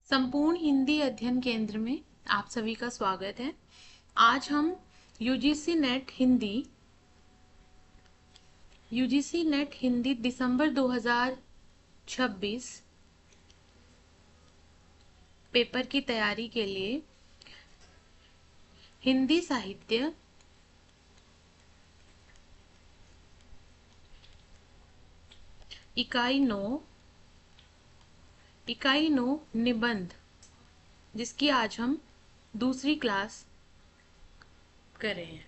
संपूर्ण हिंदी अध्ययन केंद्र में आप सभी का स्वागत है। आज हम यूजीसी नेट हिंदी दिसंबर 2026 पेपर की तैयारी के लिए हिंदी साहित्य इकाई 9 निबंध, जिसकी आज हम दूसरी क्लास कर रहे हैं।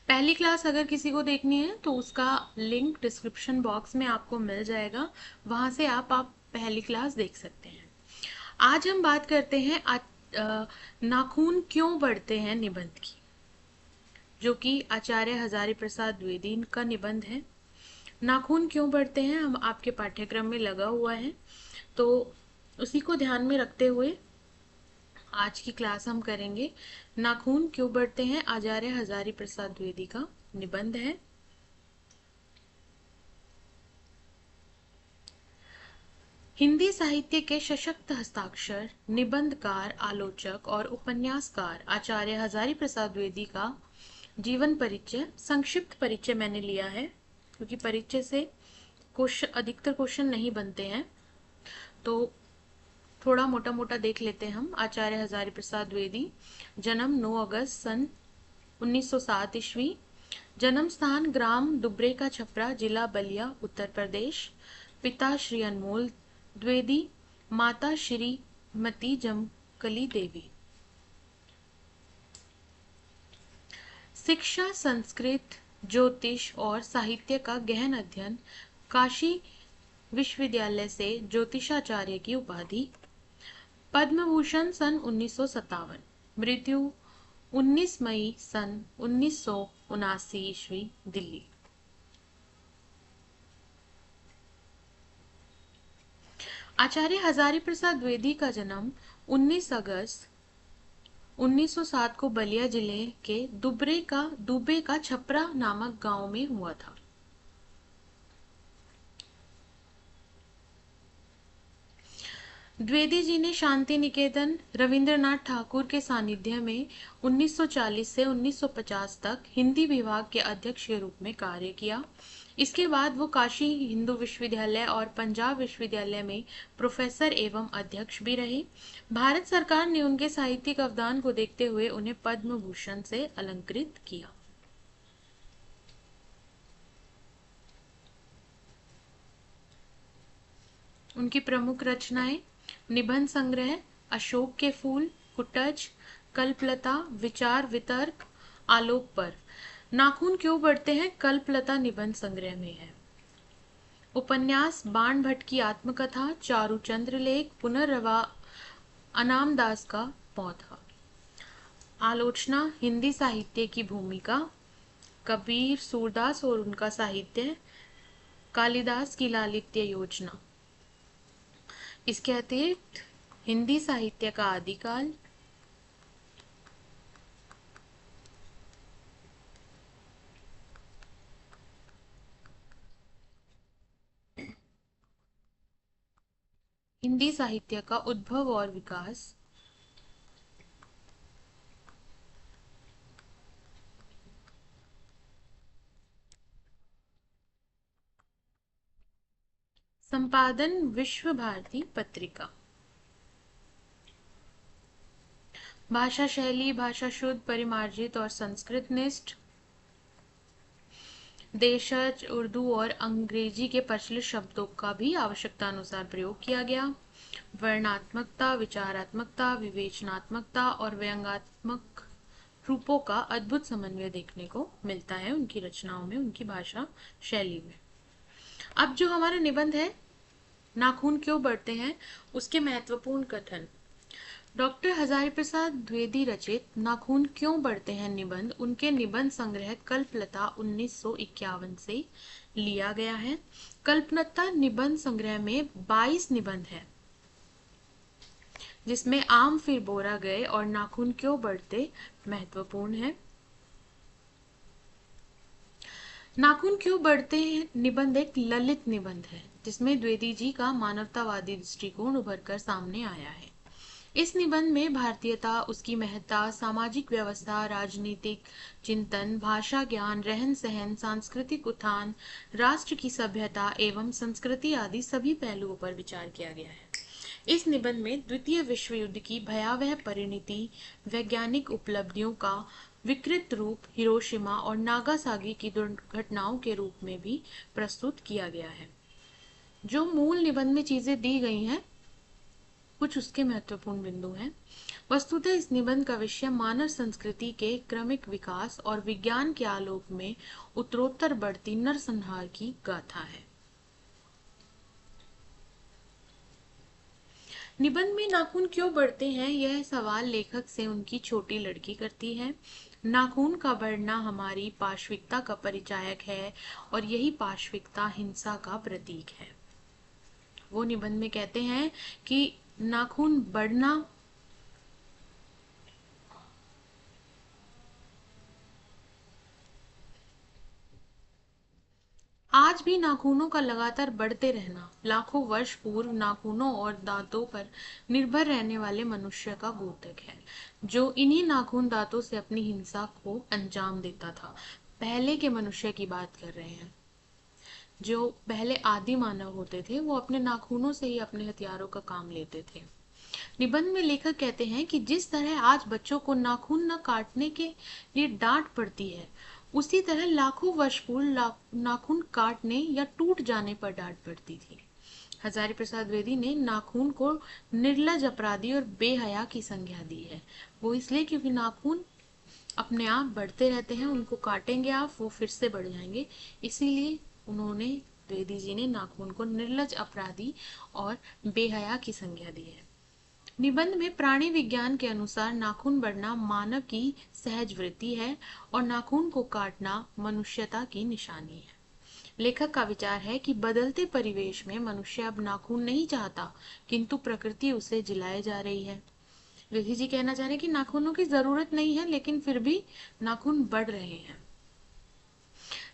पहली क्लास अगर किसी को देखनी है तो उसका लिंक डिस्क्रिप्शन बॉक्स में आपको मिल जाएगा, वहां से आप पहली क्लास देख सकते हैं। आज हम बात करते हैं नाखून क्यों बढ़ते हैं निबंध की, जो कि आचार्य हजारी प्रसाद द्विवेदी का निबंध है। नाखून क्यों बढ़ते हैं हम आपके पाठ्यक्रम में लगा हुआ है, तो उसी को ध्यान में रखते हुए आज की क्लास हम करेंगे। नाखून क्यों बढ़ते हैं आचार्य हजारी प्रसाद द्विवेदी का निबंध है। हिंदी साहित्य के सशक्त हस्ताक्षर, निबंधकार, आलोचक और उपन्यासकार आचार्य हजारी प्रसाद द्विवेदी का जीवन परिचय, संक्षिप्त परिचय मैंने लिया है क्योंकि परिचय से अधिकतर क्वेश्चन नहीं बनते हैं, तो थोड़ा मोटा मोटा देख लेते हैं हम। आचार्य हजारी प्रसाद द्विवेदी, जन्म 9 अगस्त सन 1907 ईस्वी, जन्म स्थान ग्राम दुबरे का छपरा, जिला बलिया, उत्तर प्रदेश। पिता श्री अनमोल द्विवेदी, माता श्रीमती जमकली देवी। शिक्षा संस्कृत, ज्योतिष और साहित्य का गहन अध्ययन, काशी विश्वविद्यालय से ज्योतिषाचार्य की उपाधि। पद्म भूषण सन 1957, मृत्यु 19 मई सन 1979 ईस्वी, दिल्ली। आचार्य हजारी प्रसाद द्विवेदी का जन्म 19 अगस्त 1907 को बलिया जिले के दुबे का छपरा नामक गांव में हुआ था। द्विवेदी जी ने शांति निकेतन रविंद्रनाथ ठाकुर के सानिध्य में 1940 से 1950 तक हिंदी विभाग के अध्यक्ष के रूप में कार्य किया। इसके बाद वो काशी हिंदू विश्वविद्यालय और पंजाब विश्वविद्यालय में प्रोफेसर एवं अध्यक्ष भी रहे। भारत सरकार ने उनके साहित्यिक अवदान को देखते हुए उन्हें पद्म भूषण से अलंकृत किया। उनकी प्रमुख रचनाएं: निबंध संग्रह अशोक के फूल, कुटज, कल्पलता, विचार वितर्क, आलोक पर। नाखून क्यों बढ़ते हैं कल्पलता निबंध संग्रह में है। उपन्यास बाण भट्ट की आत्मकथा, चारुचंद्र लेख, पुनर्रवा अनाम दास का पौधा। आलोचना हिंदी साहित्य की भूमिका, कबीर, सूरदास और उनका साहित्य, कालिदास की लालित्य योजना। इसके अतिरिक्त हिंदी साहित्य का आदिकाल, हिंदी साहित्य का उद्भव और विकास, संपादन विश्व भारती पत्रिका। भाषा शैली, भाषा शुद्ध, परिमार्जित और संस्कृत निष्ठ। देशज, उर्दू और अंग्रेजी के प्रचलित शब्दों का भी आवश्यकता अनुसार प्रयोग किया गया। वर्णात्मकता, विचारात्मकता, विवेचनात्मकता और व्यंग्यात्मक रूपों का अद्भुत समन्वय देखने को मिलता है उनकी रचनाओं में, उनकी भाषा शैली में। अब जो हमारा निबंध है नाखून क्यों बढ़ते हैं, उसके महत्वपूर्ण कथन। डॉक्टर हजारी प्रसाद द्विवेदी रचित नाखून क्यों बढ़ते हैं निबंध उनके निबंध संग्रह कल्पलता 1951 से लिया गया है। कल्पलता निबंध संग्रह में 22 निबंध है, जिसमें आम फिर बोरा गए और नाखून क्यों बढ़ते महत्वपूर्ण है। नाखून क्यों बढ़ते हैं निबंध एक ललित निबंध है, जिसमें द्विवेदी जी का मानवतावादी दृष्टिकोण उभर कर सामने आया है। इस निबंध में भारतीयता, उसकी महत्ता, सामाजिक व्यवस्था, राजनीतिक चिंतन, भाषा ज्ञान, रहन सहन, सांस्कृतिक उत्थान, राष्ट्र की सभ्यता एवं संस्कृति आदि सभी पहलुओं पर विचार किया गया है। इस निबंध में द्वितीय विश्व युद्ध की भयावह परिणति, वैज्ञानिक उपलब्धियों का विकृत रूप हिरोशिमा और नागासाकी की दुर्घटनाओं के रूप में भी प्रस्तुत किया गया है। जो मूल निबंध में चीजें दी गई हैं, कुछ उसके महत्वपूर्ण बिंदु हैं। वस्तुतः इस निबंध का विषय मानव संस्कृति के क्रमिक विकास और विज्ञान के आलोक में उत्तरोत्तर बढ़ती नरसंहार की गाथा है। निबंध में नाखून क्यों बढ़ते हैं, यह सवाल लेखक से उनकी छोटी लड़की करती है। नाखून का बढ़ना हमारी पाशविकता का परिचायक है और यही पाशविकता हिंसा का प्रतीक है। वो निबंध में कहते हैं कि नाखून बढ़ना आज भी नाखूनों का लगातार बढ़ते रहना लाखों वर्ष पूर्व नाखूनों और दांतों पर निर्भर रहने वाले मनुष्य का घोतक है, जो इन्हीं नाखून दांतों से अपनी हिंसा को अंजाम देता था। पहले के मनुष्य की बात कर रहे हैं। जो पहले आदि मानव होते थे वो अपने नाखूनों से ही अपने हथियारों का काम लेते थे। निबंध में लेखक कहते हैं कि जिस तरह आज बच्चों को नाखून न काटने के लिए डांट पड़ती है, उसी तरह लाखों वर्ष पूर्व नाखून काटने या टूट जाने पर डांट पड़ती थी। हजारी प्रसाद द्विवेदी ने नाखून को निर्लज अपराधी और बेहया की संज्ञा दी है। वो इसलिए क्योंकि नाखून अपने आप बढ़ते रहते हैं, उनको काटेंगे आप वो फिर से बढ़ जाएंगे, इसीलिए उन्होंने द्विवेदी जी ने नाखून को निर्लज अपराधी और बेहया की संज्ञा दी है। निबंध में प्राणी विज्ञान के अनुसार नाखून बढ़ना मानव की सहज वृत्ति है और नाखून को काटना मनुष्यता की निशानी है। लेखक का विचार है कि बदलते परिवेश में मनुष्य अब नाखून नहीं चाहता, किंतु प्रकृति उसे जिलाए जा रही है। विधि जी कहना चाह रहे हैं कि नाखूनों की जरूरत नहीं है, लेकिन फिर भी नाखून बढ़ रहे हैं।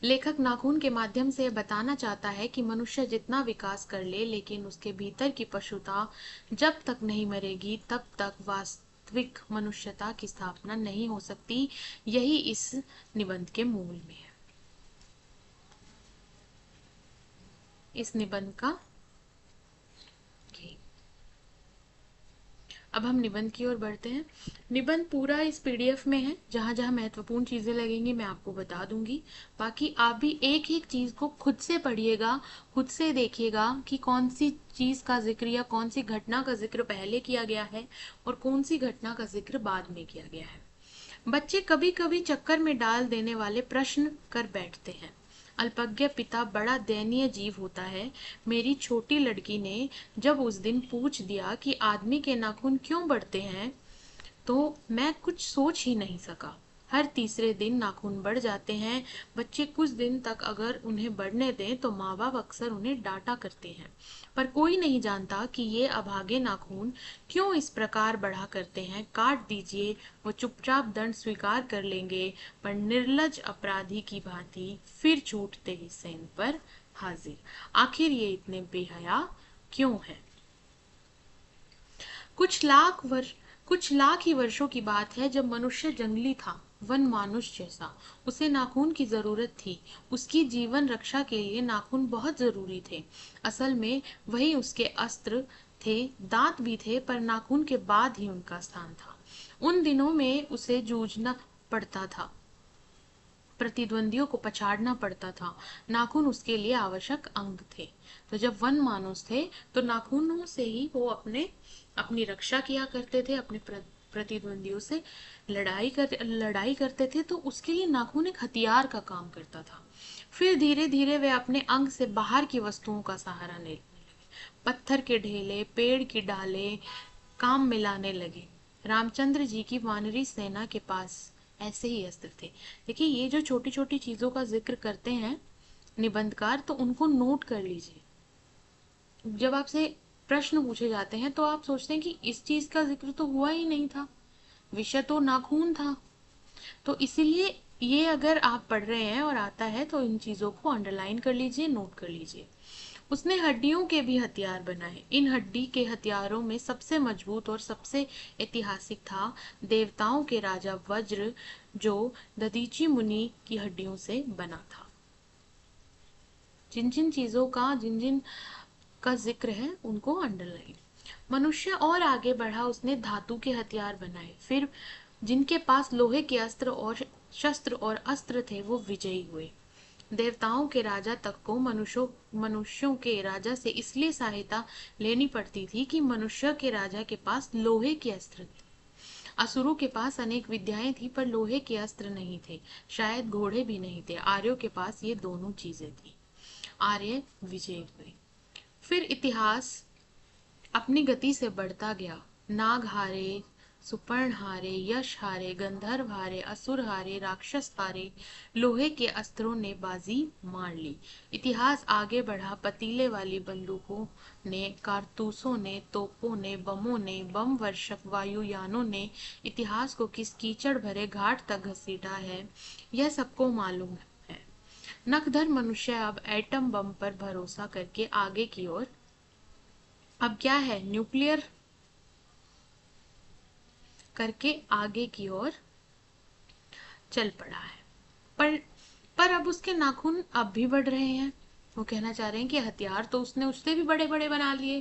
लेखक नाखून के माध्यम से बताना चाहता है कि मनुष्य जितना विकास कर ले, लेकिन उसके भीतर की पशुता जब तक नहीं मरेगी तब तक वास्तविक मनुष्यता की स्थापना नहीं हो सकती। यही इस निबंध के मूल में है। इस निबंध का अब हम निबंध की ओर बढ़ते हैं। निबंध पूरा इस पीडीएफ में है, जहां जहां महत्वपूर्ण चीजें लगेंगी मैं आपको बता दूंगी। बाकी आप भी एक एक चीज को खुद से पढ़िएगा, खुद से देखिएगा कि कौन सी चीज का जिक्र या कौन सी घटना का जिक्र पहले किया गया है और कौन सी घटना का जिक्र बाद में किया गया है। बच्चे कभी कभी चक्कर में डाल देने वाले प्रश्न कर बैठते हैं। अल्पज्ञ पिता बड़ा दयनीय जीव होता है। मेरी छोटी लड़की ने जब उस दिन पूछ दिया कि आदमी के नाखून क्यों बढ़ते हैं, तो मैं कुछ सोच ही नहीं सका। हर तीसरे दिन नाखून बढ़ जाते हैं। बच्चे कुछ दिन तक अगर उन्हें बढ़ने दें तो माँ बाप अक्सर उन्हें डांटा करते हैं, पर कोई नहीं जानता कि ये अभागे नाखून क्यों इस प्रकार बढ़ा करते हैं। काट दीजिए, वो चुपचाप दंड स्वीकार कर लेंगे, पर निर्लज अपराधी की भांति फिर छूटते ही सेन पर हाजिर। आखिर ये इतने बेहया क्यों है? कुछ लाख ही वर्षों की बात है जब मनुष्य जंगली था, वन मानुष जैसा। उसे नाखून की जरूरत थी। उसकी जीवन रक्षा के लिए नाखून बहुत जरूरी थे। असल में वही उसके अस्त्र थे। दांत भी थे, पर नाखून के बाद ही उनका स्थान था। उन दिनों में उसे जूझना पड़ता था, प्रतिद्वंदियों को पछाड़ना पड़ता था। नाखून उसके लिए आवश्यक अंग थे। तो जब वन मानुष थे तो नाखूनों से ही वो अपनी रक्षा किया करते थे, अपने प्रतिद्वंदियों से लड़ाई करते थे। तो उसके लिए नाखून एक हथियार का काम करता था। फिर धीरे धीरे वे अपने अंग से बाहर की वस्तुओं का सहारा लेने लगे। पत्थर के ढेले, पेड़ की डालें काम में लाने लगे। रामचंद्र जी की वानरी सेना के पास ऐसे ही अस्त्र थे। देखिए, ये जो छोटी छोटी चीजों का जिक्र करते हैं निबंधकार, तो उनको नोट कर लीजिए। जब आपसे प्रश्न पूछे जाते हैं तो आप सोचते हैं कि इस चीज का जिक्र तो हुआ ही नहीं था, विषय तो नाखून था। तो इसीलिए ये अगर आप पढ़ रहे हैं और आता है तो इन चीजों को अंडरलाइन कर लीजिए, नोट कर लीजिए। उसने हड्डियों के भी हथियार बनाए। इन हड्डी के हथियारों में सबसे मजबूत और सबसे ऐतिहासिक था देवताओं के राजा वज्र, जो दधीचि मुनि की हड्डियों से बना था। जिन जिन का जिक्र है उनको अंडरलाइन। मनुष्य और आगे बढ़ा, उसने धातु के हथियार बनाए। फिर जिनके पास लोहे के अस्त्र और शस्त्र और अस्त्र थे वो विजयी हुए। देवताओं के राजा तक को मनुष्यों के राजा से इसलिए सहायता लेनी पड़ती थी कि मनुष्य के राजा के पास लोहे के अस्त्र थे। असुरों के पास अनेक विद्याएं थी पर लोहे के अस्त्र नहीं थे, शायद घोड़े भी नहीं थे। आर्यों के पास ये दोनों चीजें थी। आर्य विजयी हुए। फिर इतिहास अपनी गति से बढ़ता गया। नाग हारे, सुपर्ण हारे, यश हारे, गंधर्व हारे, असुर हारे, राक्षस हारे। लोहे के अस्त्रों ने बाजी मार ली। इतिहास आगे बढ़ा। पतीले वाली बंदूकों ने, कारतूसों ने, तोपों ने, बमों ने, बम वर्षक वायुयानों ने इतिहास को किस कीचड़ भरे घाट तक घसीटा है, यह सबको मालूम है। नखधर मनुष्य अब एटम बम पर भरोसा करके आगे की ओर, अब क्या है, न्यूक्लियर करके आगे की ओर चल पड़ा है। पर पर अब उसके नाखून अब भी बढ़ रहे हैं। वो कहना चाह रहे हैं कि हथियार तो उसने उससे भी बड़े बड़े बना लिए,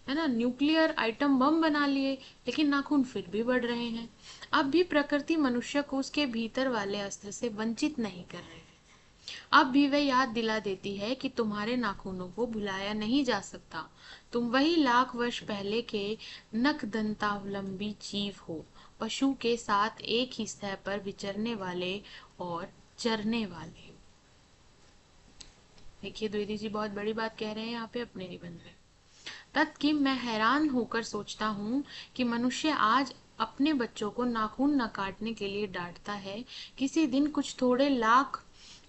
है ना, न्यूक्लियर आइटम बम बना लिए, लेकिन नाखून फिर भी बढ़ रहे हैं। अब भी प्रकृति मनुष्य को उसके भीतर वाले अस्त्र से वंचित नहीं कर रही। अब भी वह याद दिला देती है कि तुम्हारे नाखूनों को भुलाया नहीं जा सकता। तुम वही लाख वर्ष पहले के नखदंतावलंबी जीव हो, पशु के साथ एक ही सतह पर विचरने वाले और चरने वाले। देखिए द्विवेदी जी बहुत बड़ी बात कह रहे हैं यहाँ पे अपने निबंध में। तत्कि मैं हैरान होकर सोचता हूँ कि मनुष्य आज अपने बच्चों को नाखून न काटने के लिए डांटता है। किसी दिन कुछ थोड़े लाख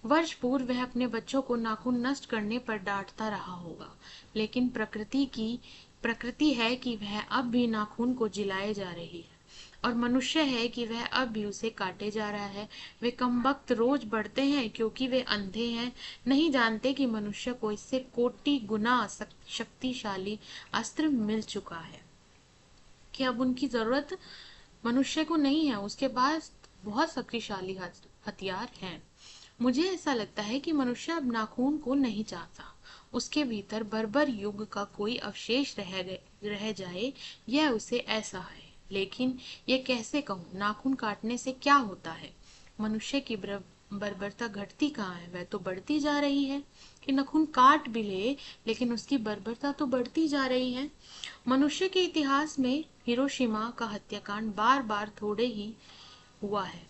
वर्ष पूर्व वह अपने बच्चों को नाखून नष्ट करने पर डांटता रहा होगा, लेकिन प्रकृति है कि वह अब भी नाखून को जिलाए जा रही है, और मनुष्य है कि वह अब भी उसे काटे जा रहा है। वे कमबख्त रोज बढ़ते हैं क्योंकि वे अंधे हैं, नहीं जानते कि मनुष्य को इससे कोटि गुना शक्तिशाली अस्त्र मिल चुका है, कि अब उनकी जरूरत मनुष्य को नहीं है, उसके पास बहुत शक्तिशाली हथियार हैं। मुझे ऐसा लगता है कि मनुष्य अब नाखून को नहीं चाहता। उसके भीतर बर्बर युग का कोई अवशेष रह जाए, यह उसे ऐसा है। लेकिन ये कैसे कहूँ, नाखून काटने से क्या होता है? मनुष्य की बर्बरता घटती कहाँ है, वह तो बढ़ती जा रही है। कि नाखून काट भी ले लेकिन उसकी बर्बरता तो बढ़ती जा रही है। मनुष्य के इतिहास में हिरोशिमा का हत्याकांड बार बार थोड़े ही हुआ है।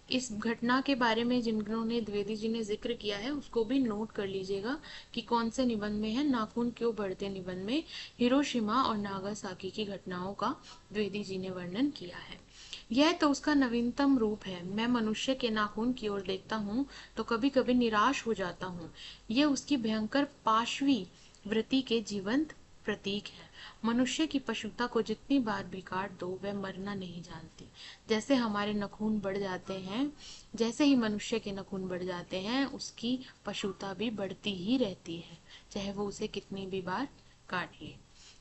इस घटना के बारे में जिन्होंने द्विवेदी जी ने जिक्र किया है उसको भी नोट कर लीजिएगा कि कौन से निबंध में है। नाखून क्यों बढ़ते निबंध में हिरोशिमा और नागासाकी की घटनाओं का द्विवेदी जी ने वर्णन किया है। यह तो उसका नवीनतम रूप है। मैं मनुष्य के नाखून की ओर देखता हूँ तो कभी कभी निराश हो जाता हूँ। यह उसकी भयंकर पाशवी वृत्ति के जीवंत प्रतीक है। मनुष्य की पशुता को जितनी बार भी काट दो वह मरना नहीं जानती। जैसे हमारे नखून बढ़ जाते हैं, जैसे ही मनुष्य के नखून बढ़ जाते हैं उसकी पशुता भी बढ़ती ही रहती है, चाहे वो उसे कितनी भी बार काट ले।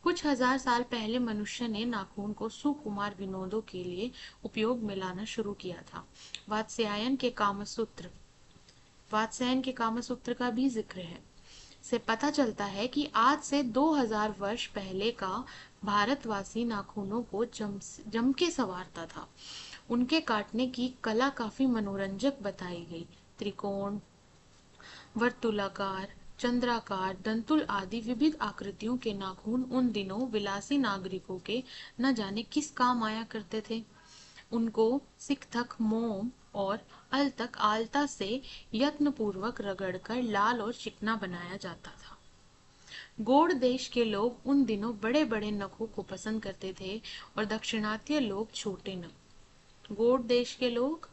कुछ हजार साल पहले मनुष्य ने नाखून को सुकुमार विनोदों के लिए उपयोग में लाना शुरू किया था। वात्स्यायन के कामसूत्र का भी जिक्र है। से पता चलता है कि आज से 2000 वर्ष पहले का भारतवासी नाखूनों को जम के संवारता था। उनके काटने की कला काफी मनोरंजक बताई गई। त्रिकोण, वर्तुलाकार, चंद्राकार, दंतुल आदि विविध आकृतियों के नाखून उन दिनों विलासी नागरिकों के न जाने किस काम आया करते थे। उनको सिक थक, मोम और अल तक आलता से यत्नपूर्वक रगड़कर लाल और चिकना बनाया जाता था। गौड़ देश के लोग उन दिनों बड़े बड़े नखों को पसंद करते थे और दक्षिणात्य लोग छोटे नख। गौड़ देश के लोग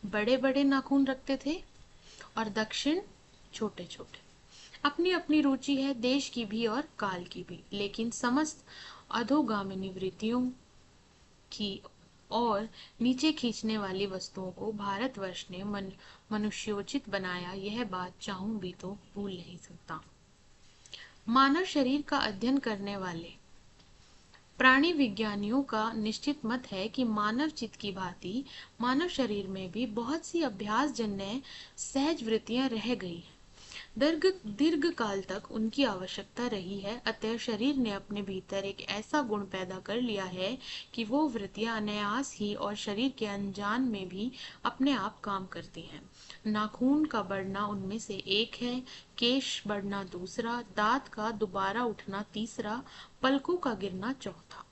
बड़े बड़े नाखून रखते थे और दक्षिण छोटे छोटे। अपनी अपनी रुचि है देश की भी और काल की भी, लेकिन समस्त अधोगामिनी वृत्तियों की और नीचे खींचने वाली वस्तुओं को भारतवर्ष ने मनुष्योचित बनाया, यह बात चाहूं भी तो भूल नहीं सकता। मानव शरीर का अध्ययन करने वाले प्राणी विज्ञानियों का निश्चित मत है कि मानव चित्त की भांति मानव शरीर में भी बहुत सी अभ्यास जन्य सहज वृत्तियां रह गई हैं। दीर्घ काल तक उनकी आवश्यकता रही है, अतः शरीर ने अपने भीतर एक ऐसा गुण पैदा कर लिया है कि वो वृत्तियां अनायास ही और शरीर के अनजान में भी अपने आप काम करती हैं। नाखून का बढ़ना उनमें से एक है, केश बढ़ना दूसरा, दांत का दोबारा उठना तीसरा, पलकों का गिरना चौथा।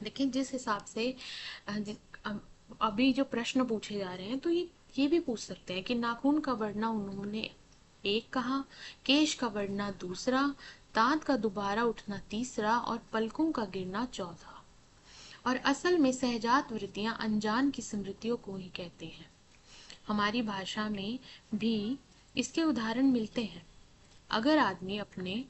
देखिए जिस हिसाब से अभी जो प्रश्न पूछे जा रहे हैं, तो ये भी पूछ सकते हैं कि नाखून का बढ़ना उन्होंने एक कहा, केश का बढ़ना दूसरा, दांत का दोबारा उठना तीसरा और पलकों का गिरना चौथा। और असल में सहजात वृत्तियां अनजान की स्मृतियों को ही कहते हैं। हमारी भाषा में भी इसके उदाहरण मिलते हैं। अगर आदमी अपने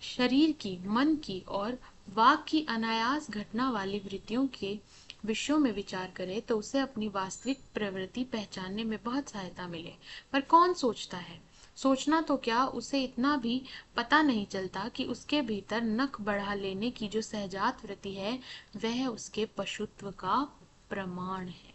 शरीर की, मन की और वाक की अनायास घटना वाली वृत्तियों के विषयों में विचार करे तो उसे अपनी वास्तविक प्रवृत्ति पहचानने में बहुत सहायता मिले। पर कौन सोचता है? सोचना तो क्या, उसे इतना भी पता नहीं चलता कि उसके भीतर नख बढ़ा लेने की जो सहजात वृत्ति है, वह उसके पशुत्व का प्रमाण है।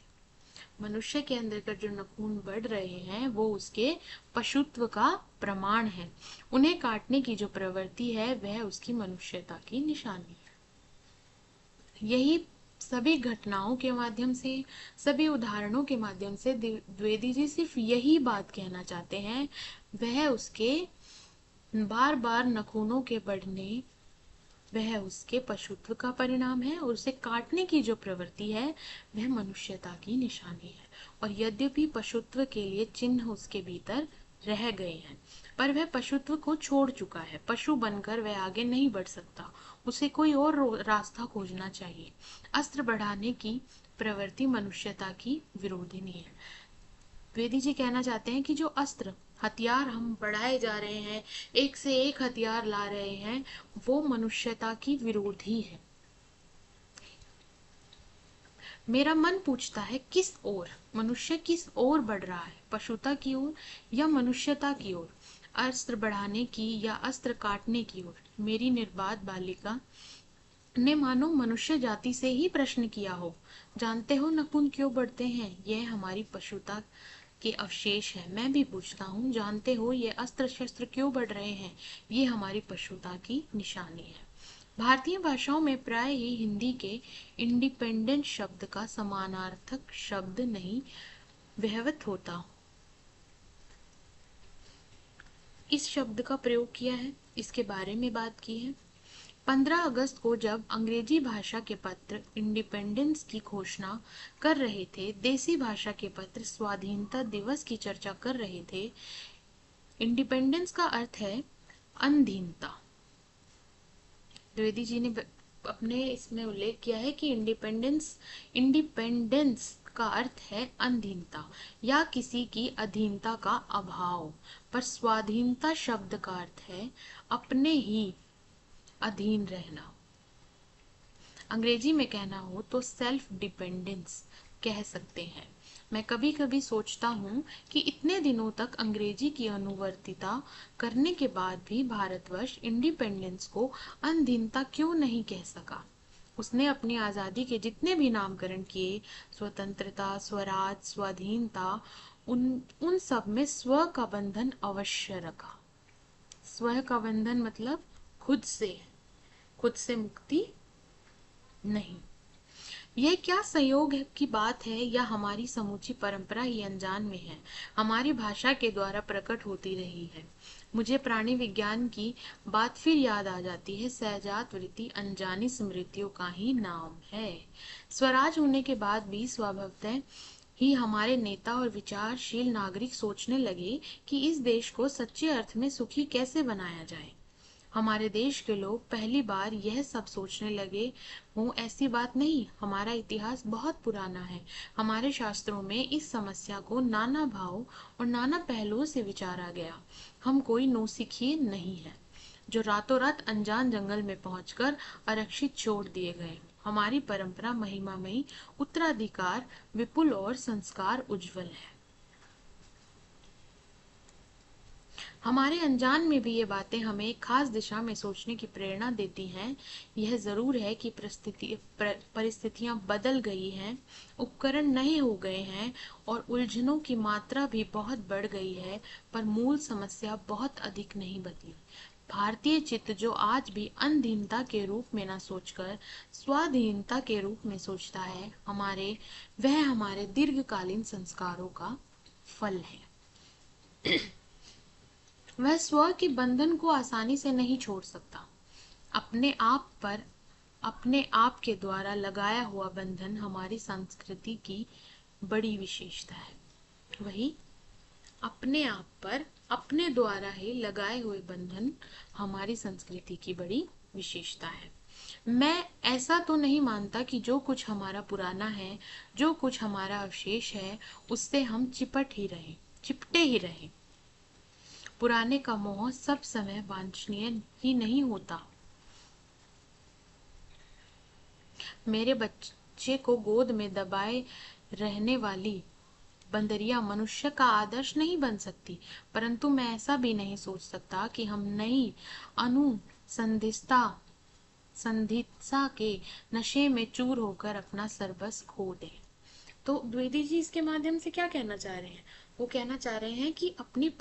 मनुष्य के अंदर का जो नखून बढ़ रहे हैं वो उसके पशुत्व का प्रमाण है। उन्हें काटने की जो प्रवृत्ति है वह उसकी मनुष्यता की निशानी है। यही सभी घटनाओं के माध्यम से, सभी उदाहरणों के माध्यम से द्विवेदी जी सिर्फ यही बात कहना चाहते हैं, वह उसके बार बार नखूनों के बढ़ने वह उसके पशुत्व का परिणाम है, और उसे काटने की जो प्रवृत्ति है वह मनुष्यता की निशानी है। और यद्यपि पशुत्व के लिए चिन्ह उसके भीतर रह गए हैं, पर वह पशुत्व को छोड़ चुका है। पशु बनकर वह आगे नहीं बढ़ सकता, उसे कोई और रास्ता खोजना चाहिए। अस्त्र बढ़ाने की प्रवृत्ति मनुष्यता की विरोधिनी है। वेदी जी कहना चाहते हैं कि जो अस्त्र, हथियार हम बढ़ाए जा रहे हैं, एक से एक हथियार ला रहे हैं, वो मनुष्यता की विरोधी है। मेरा मन पूछता है किस ओर मनुष्य किस ओर बढ़ रहा है, पशुता की ओर या मनुष्यता की ओर, अस्त्र बढ़ाने की या अस्त्र काटने की ओर। मेरी निर्बाध बालिका ने मानो मनुष्य जाति से ही प्रश्न किया हो, जानते हो नखून क्यों बढ़ते हैं? यह हमारी पशुता के अवशेष है। मैं भी पूछता हूँ, जानते हो ये अस्त्र शस्त्र क्यों बढ़ रहे हैं? ये हमारी पशुता की निशानी है। भारतीय भाषाओं में प्राय ही हिंदी के इंडिपेंडेंट शब्द का समानार्थक शब्द नहीं व्यवहित होता, इस शब्द का प्रयोग किया है, इसके बारे में बात की है। 15 अगस्त को जब अंग्रेजी भाषा के पत्र इंडिपेंडेंस की घोषणा कर रहे थे, देसी भाषा के पत्र स्वाधीनता दिवस की चर्चा कर रहे थे। इंडिपेंडेंस का अर्थ है अधीनता। द्विवेदी जी ने अपने इसमें उल्लेख किया है कि इंडिपेंडेंस का अर्थ है अधीनता या किसी की अधीनता का अभाव, पर स्वाधीनता शब्द का अर्थ है अपने ही अधीन रहना। अंग्रेजी में कहना हो तो सेल्फ डिपेंडेंस कह सकते हैं। मैं कभी कभी सोचता हूँ कि इतने दिनों तक अंग्रेजी की अनुवर्तिता करने के बाद भी भारतवर्ष इंडिपेंडेंस को अधीनता क्यों नहीं कह सका। उसने अपनी आज़ादी के जितने भी नामकरण किए, स्वतंत्रता, स्वराज, स्वाधीनता, उन सब में स्व का बंधन अवश्य रखा। स्व का बंधन मतलब खुद से मुक्ति नहीं। यह क्या संयोग की बात है, या हमारी समूची परंपरा ही अनजान में है, हमारी भाषा के द्वारा प्रकट होती रही है। मुझे प्राणी विज्ञान की बात फिर याद आ जाती है। सहजात वृत्ति अनजानी स्मृतियों का ही नाम है। स्वराज होने के बाद भी स्वभावतः ही हमारे नेता और विचारशील नागरिक सोचने लगे कि इस देश को सच्चे अर्थ में सुखी कैसे बनाया जाए। हमारे देश के लोग पहली बार यह सब सोचने लगे हो, ऐसी बात नहीं। हमारा इतिहास बहुत पुराना है। हमारे शास्त्रों में इस समस्या को नाना भाव और नाना पहलुओं से विचारा गया। हम कोई नौसिखिए नहीं है जो रातों रात अनजान जंगल में पहुंचकर आरक्षित छोड़ दिए गए। हमारी परंपरा महिमामयी, उत्तराधिकार विपुल और संस्कार उज्जवल है। हमारे अनजान में भी ये बातें हमें एक खास दिशा में सोचने की प्रेरणा देती हैं। यह जरूर है कि परिस्थितियां बदल गई हैं, उपकरण नए हो गए हैं और उलझनों की मात्रा भी बहुत बढ़ गई है, पर मूल समस्या बहुत अधिक नहीं बदली। भारतीय चित्त जो आज भी अधीनता के रूप में न सोचकर स्वाधीनता के रूप में सोचता है, वह हमारे दीर्घकालीन संस्कारों का फल है। वह स्व के बंधन को आसानी से नहीं छोड़ सकता। अपने आप के द्वारा लगाया हुआ बंधन हमारी संस्कृति की बड़ी विशेषता है। वही अपने आप पर अपने द्वारा ही लगाए हुए बंधन हमारी संस्कृति की बड़ी विशेषता है। मैं ऐसा तो नहीं मानता कि जो कुछ हमारा पुराना है, जो कुछ हमारा अवशेष है, उससे हम चिपटे ही रहें। पुराने का मोह सब समय वांछनीय ही नहीं होता। मेरे बच्चे को गोद में दबाए रहने वाली बंदरिया मनुष्य का आदर्श नहीं बन सकती, परंतु मैं ऐसा भी नहीं सोच सकता कि हम नई संधित्सा के नशे में चूर होकर अपना सर्वस्व खो दें। तो द्विवेदी जी इसके माध्यम से क्या कहना चाह रहे हैं? वो कहना चाह रहे हैं कि अपनी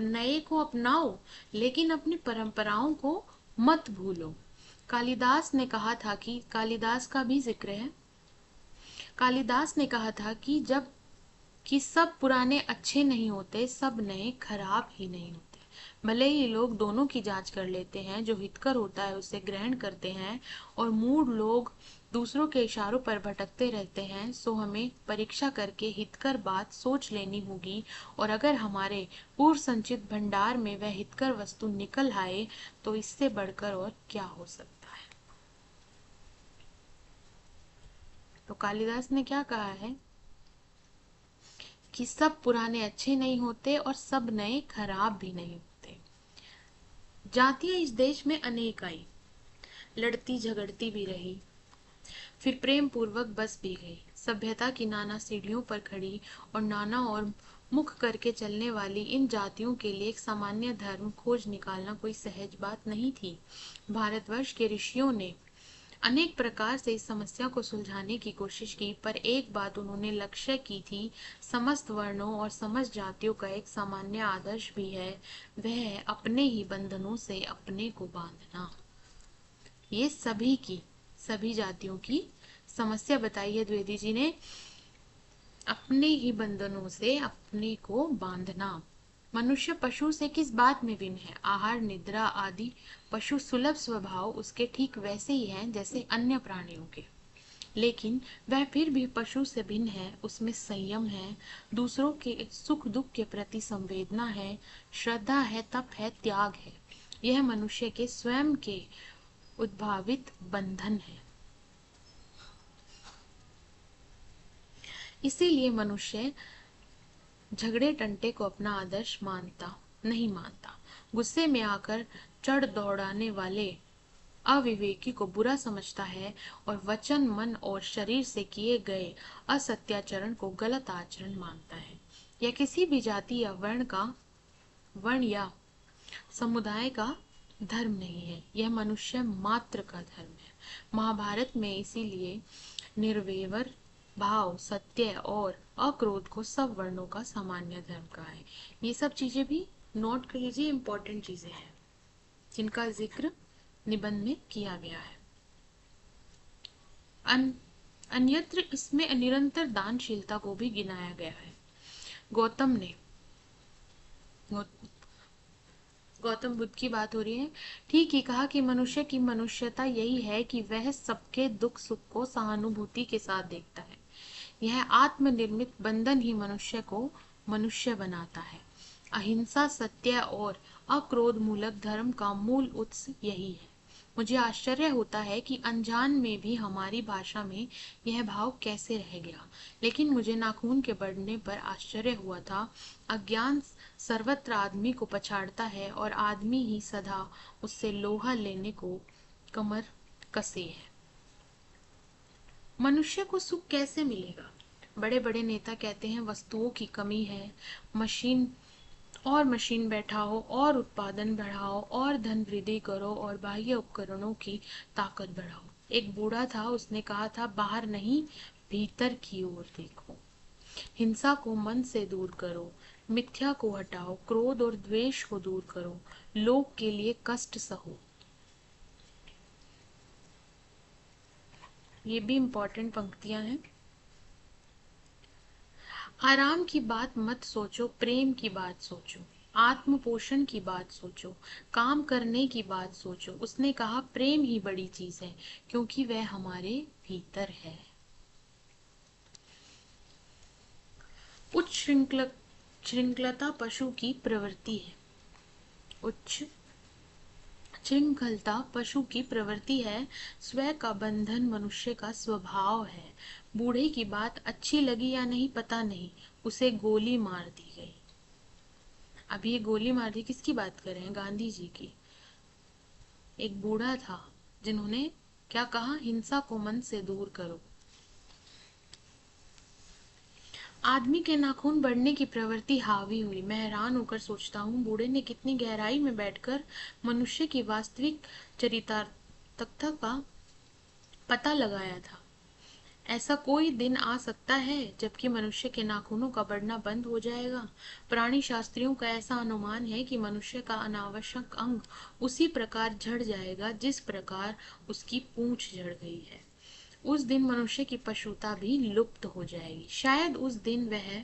नए को अपनाओ, लेकिन अपनी परंपराओं को मत भूलो। कालिदास ने कहा था कि कालिदास का भी जिक्र है। कालिदास ने कहा था कि सब पुराने अच्छे नहीं होते, सब नए खराब ही नहीं होते। भले ही लोग दोनों की जांच कर लेते हैं, जो हितकर होता है उसे ग्रहण करते हैं और मूढ़ लोग दूसरों के इशारों पर भटकते रहते हैं, सो हमें परीक्षा करके हितकर बात सोच लेनी होगी। और अगर हमारे पूर्व संचित भंडार में वह हितकर वस्तु निकल आए तो इससे बढ़कर और क्या हो सकता है। तो कालिदास ने क्या कहा है कि सब पुराने अच्छे नहीं होते और सब नए खराब भी नहीं होते। जातियां इस देश में अनेक आई, लड़ती झगड़ती भी रही, फिर प्रेम पूर्वक बस भी गई। सभ्यता की नाना सीढ़ियों पर खड़ी और नाना और मुख करके चलने वाली इन जातियों के लिए एक सामान्य धर्म खोज निकालना कोई सहज बात नहीं थी। भारतवर्ष के ऋषियों ने अनेक प्रकार से इस समस्या को सुलझाने की कोशिश की, पर एक बात उन्होंने लक्ष्य की थी, समस्त वर्णों और समस्त जातियों का एक सामान्य आदर्श भी है, वह है अपने ही बंधनों से अपने को बांधना। ये सभी जातियों की समस्या बताई है द्विवेदी जी ने, अपने ही बंधनों से अपने को बांधना। मनुष्य पशु से किस बात में भिन्न है? आहार निद्रा आदि पशु सुलभ स्वभाव उसके ठीक वैसे ही हैं जैसे अन्य प्राणियों के, लेकिन वह फिर भी पशु से भिन्न है। उसमें संयम है, दूसरों के सुख दुख के प्रति संवेदना है, श्रद्धा है, तप है, त्याग है। यह मनुष्य के स्वयं के उद्भावित बंधन है। इसीलिए मनुष्य झगड़े टंटे को अपना आदर्श नहीं मानता। गुस्से में आकर चढ़ दौड़ाने वाले अविवेकी को बुरा समझता है और वचन, मन और शरीर से किए गए असत्याचरण को गलत आचरण मानता है। यह किसी भी जाति या वर्ण या समुदाय का धर्म नहीं है, यह मनुष्य मात्र का धर्म है। महाभारत में इसीलिए निर्वेवर भाव, सत्य और अक्रोध को सब वर्णों का सामान्य धर्म कहा है। ये सब चीजें भी नोट कर लीजिए, इंपॉर्टेंट चीजें हैं जिनका जिक्र निबंध में किया गया है। अन्यत्र इसमें निरंतर दानशीलता को भी गिनाया गया है। गौतम बुद्ध की बात हो रही है। ठीक ही कहा कि मनुष्य की मनुष्यता यही है कि वह सबके दुख सुख को सहानुभूति के साथ देखता है। यह आत्मनिर्मित बंधन ही मनुष्य को मनुष्य बनाता है। अहिंसा, सत्य और अक्रोध मूलक धर्म का मूल उत्स यही है। मुझे आश्चर्य होता है कि अनजान में भी हमारी भाषा में यह भाव कैसे रह गया, लेकिन मुझे नाखून के बढ़ने पर आश्चर्य हुआ था। अज्ञान सर्वत्र आदमी को पछाड़ता है और आदमी ही सदा उससे लोहा लेने को कमर कसे है। मनुष्य को सुख कैसे मिलेगा? बड़े बड़े नेता कहते हैं वस्तुओं की कमी है, मशीन मशीन बैठाओ और उत्पादन बढ़ाओ और धन वृद्धि करो और बाह्य उपकरणों की ताकत बढ़ाओ। एक बूढ़ा था, उसने कहा था बाहर नहीं भीतर की ओर देखो, हिंसा को मन से दूर करो, मिथ्या को हटाओ, क्रोध और द्वेष को दूर करो, लोक के लिए कष्ट सहो। ये भी इंपॉर्टेंट पंक्तियां हैं। आराम की बात मत सोचो, प्रेम की बात सोचो, आत्म पोषण की बात सोचो, काम करने की बात सोचो। उसने कहा प्रेम ही बड़ी चीज है क्योंकि वह हमारे भीतर है। उच्च श्रृंखलता पशु की प्रवृत्ति है। उच्च श्रृंखलता पशु की प्रवृत्ति है, स्वयं का बंधन मनुष्य का स्वभाव है। बूढ़े की बात अच्छी लगी या नहीं पता नहीं, उसे गोली मार दी गई। अब ये गोली मार दी किसकी बात कर रहे हैं? गांधी जी की। एक बूढ़ा था जिन्होंने क्या कहा? हिंसा को मन से दूर करो। आदमी के नाखून बढ़ने की प्रवृत्ति हावी हुई। मैं हैरान होकर सोचता हूँ बूढ़े ने कितनी गहराई में बैठकर मनुष्य की वास्तविक चरितार्थता का पता लगाया था। ऐसा कोई दिन आ सकता है जबकि मनुष्य के नाखूनों का बढ़ना बंद हो जाएगा। प्राणी शास्त्रियों का ऐसा अनुमान है कि मनुष्य का अनावश्यक अंग उसी प्रकार झड़ जाएगा जिस प्रकार उसकी पूंछ झड़ गई है। उस दिन मनुष्य की पशुता भी लुप्त हो जाएगी। शायद उस दिन वह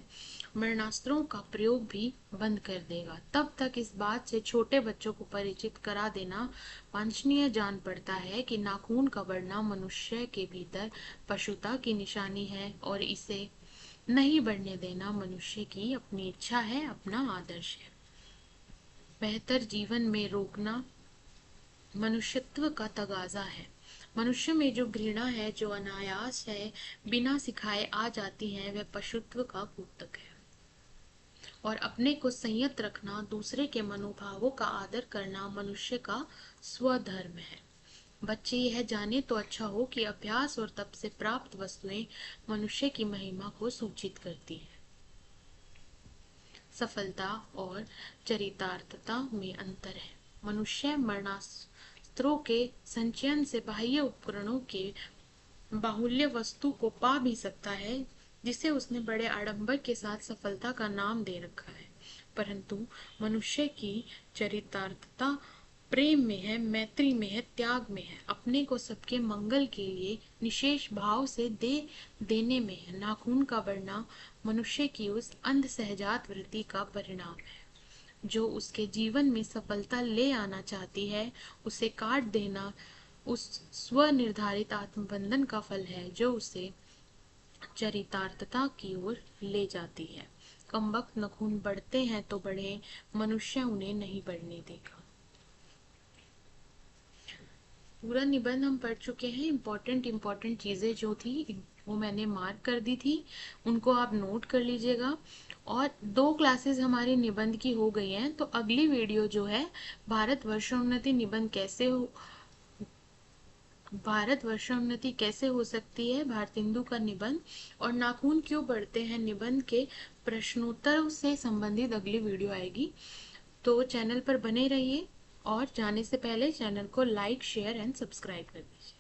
मरणास्त्रों का प्रयोग भी बंद कर देगा। तब तक इस बात से छोटे बच्चों को परिचित करा देना वांछनीय जान पड़ता है कि नाखून का बढ़ना मनुष्य के भीतर पशुता की निशानी है और इसे नहीं बढ़ने देना मनुष्य की अपनी इच्छा है, अपना आदर्श है। बेहतर जीवन में रोकना मनुष्यत्व का तगाजा है। मनुष्य में जो घृणा है, जो अनायास है, बिना सिखाए आ जाती है, वह पशुत्व का कूतक है। और अपने को संयत रखना, दूसरे के मनोभावों का आदर करना मनुष्य का स्वधर्म है। बच्चे यह जाने तो अच्छा हो कि अभ्यास और तप से प्राप्त वस्तुएं मनुष्य की महिमा को सूचित करती है। सफलता और चरितार्थता में अंतर है। मनुष्य मरणास्त्रों के संचयन से बाह्य उपकरणों के बाहुल्य वस्तु को पा भी सकता है जिसे उसने बड़े आडंबर के साथ सफलता का नाम दे रखा है। परंतु मनुष्य की चरितार्थता प्रेम में है, मैत्री में है, त्याग में है, अपने को सबके मंगल के लिए निशेष भाव से देने में है। नाखून का बढ़ना मनुष्य की उस अंध सहजात वृत्ति का परिणाम है जो उसके जीवन में सफलता ले आना चाहती है। उसे काट देना उस स्वनिर्धारित आत्मबंधन का फल है जो उसे चरितार्थता की ओर ले जाती है। कमबख्त नखून बढ़ते हैं तो बढ़े, मनुष्य उन्हें नहीं बढ़ने देगा। पूरा निबंध हम पढ़ चुके हैं। इम्पोर्टेंट चीजें जो थी वो मैंने मार्क कर दी थी, उनको आप नोट कर लीजिएगा। और 2 क्लासेस हमारी निबंध की हो गई हैं, तो अगली वीडियो जो है भारत वर्षोन्नति निबंध भारत वर्षोन्नति कैसे हो सकती है, भारतेंदु का निबंध और नाखून क्यों बढ़ते हैं निबंध के प्रश्नोत्तर से संबंधित अगली वीडियो आएगी। तो चैनल पर बने रहिए और जाने से पहले चैनल को लाइक, शेयर एंड सब्सक्राइब कर दीजिए।